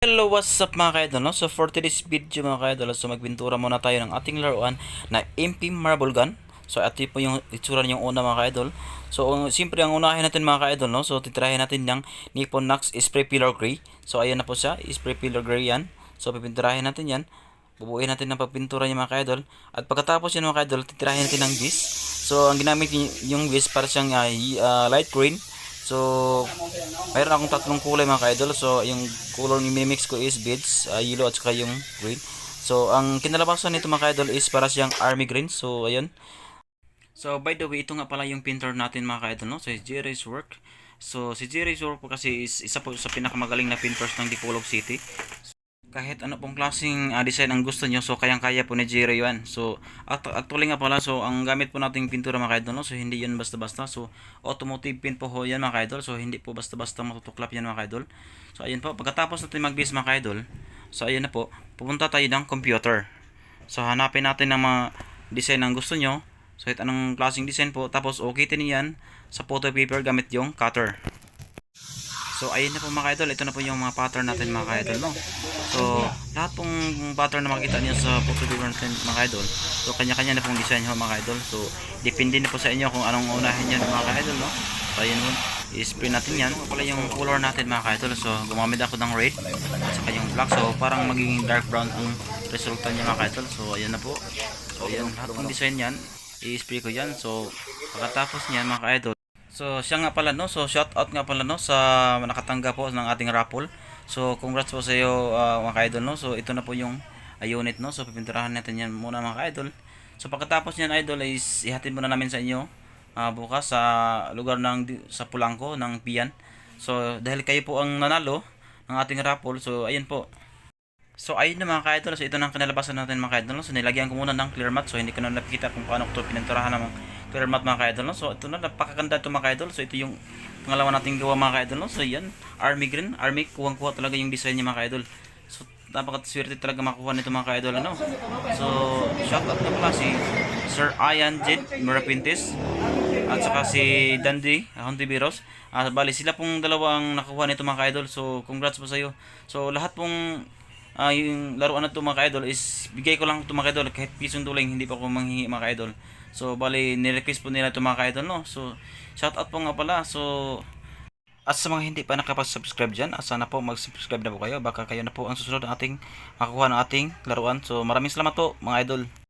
Hello, what's up mga kaidol, no? So for today's video mga kaidol, so magbintura muna tayo ng ating laruan na MP Marble Gun. So ito po yung itsura yung una mga kaidol. So siyempre ang unahin natin mga kaidol, no? So titrahin natin yung Nippon Nox Spray Pillar Gray. So ayan na po siya, Spray Pillar Gray yan. So pipinturahin natin yan. Bubuuin natin ng pagpintura niya mga kaidol. At pagkatapos yan mga kaidol, titirahin natin ng vis. So ang ginamit yung vis para siyang light green. So, mayroon akong tatlong kulay mga ka-idol. So, yung color ni mimix ko is beads, yellow at saka yung green. So, ang kinalabasan nito mga ka-idol is para siyang army green. So, ayun. So, by the way, ito nga pala yung painter natin mga ka-idol, no? So, si Jerry's work. So, si Jerry's work po kasi is isa po sa pinakamagaling na painters ng Dipolog City. Kahit ano pong klaseng design ang gusto nyo, so kayang-kaya po ni Jerry yan. So actually nga pala, so ang gamit po nating pintura mga kaidol, no? So hindi yan basta-basta. So automotive paint po ho yan mga kaidol. So hindi po basta-basta matutuklap yan mga kaidol. So ayun po, pagkatapos natin mag-base mga kaidol, so ayun na po, pupunta tayo ng computer. So hanapin natin ng mga design ang gusto nyo. So kahit anong klaseng design po, tapos ukitin yan sa photo paper gamit yung cutter. So ayun na po mga idol, ito na po yung mga pattern natin mga idol, no. So lahat pong pattern na makita niyo sa photo paper natin mga idol, so kanya-kanya na pong design ho mga idol. So depende na po sa inyo kung anong unahin niyo mga idol, no. So ayun po, i-spray natin yan. Pala yung color natin mga idol, so gumamit ako ng red at saka yung black, so parang magiging dark brown ang resulta niya mga idol. So ayan na po. So ayan, lahat ng design yan i-spray ko yan. So pagkatapos niyan mga idol, so siya nga pala, no, so shout out nga pala, no, sa nakatanggap po ng ating raffle. So congrats po sa iyo mga ka-idol, no. So ito na po yung unit, no. So pipinturahan natin yan muna mga ka-idol. So pagkatapos niyan idol is ihatid muna namin sa inyo bukas sa lugar sa Pulangko ng Pian. So dahil kayo po ang nanalo ng ating raffle, so ayun po. So ayun na mga ka-idol, so ito na ang kinalabasan natin mga ka-idol, no? So nilagyan ko muna ng clear matte, so hindi ko na nakikita kung paano ko ito pininturahan ng clear matte mga ka-idol, no? So ito na, napakaganda ito mga ka-idol. So ito yung pangalawa nating gawa mga ka-idol, no? So yan, army green, army, kuwang-kuha talaga yung design niya mga ka-idol. So napakaswerte talaga makuha nito mga ka-idol, ano? So shout out na pala si Sir Ian Jed Mirapintes at saka si Dandy Hontiveros. Bali sila pong dalawang nakuha nito mga ka-idol. So congrats po sa iyo. So lahat pong yung laruan na ito mga ka-idol is bigay ko lang ito mga ka-idol, kahit pisong tuling hindi pa ako manghingi mga ka-idol. So bali nirequest po nila ito mga ka-idol, no. So shout out po nga pala. So at sa mga hindi pa nakapag-subscribe dyan, sana po mag-subscribe na po kayo, baka kayo na po ang susunod ng ating makukuha ng ating laruan. So maraming salamat po mga idol.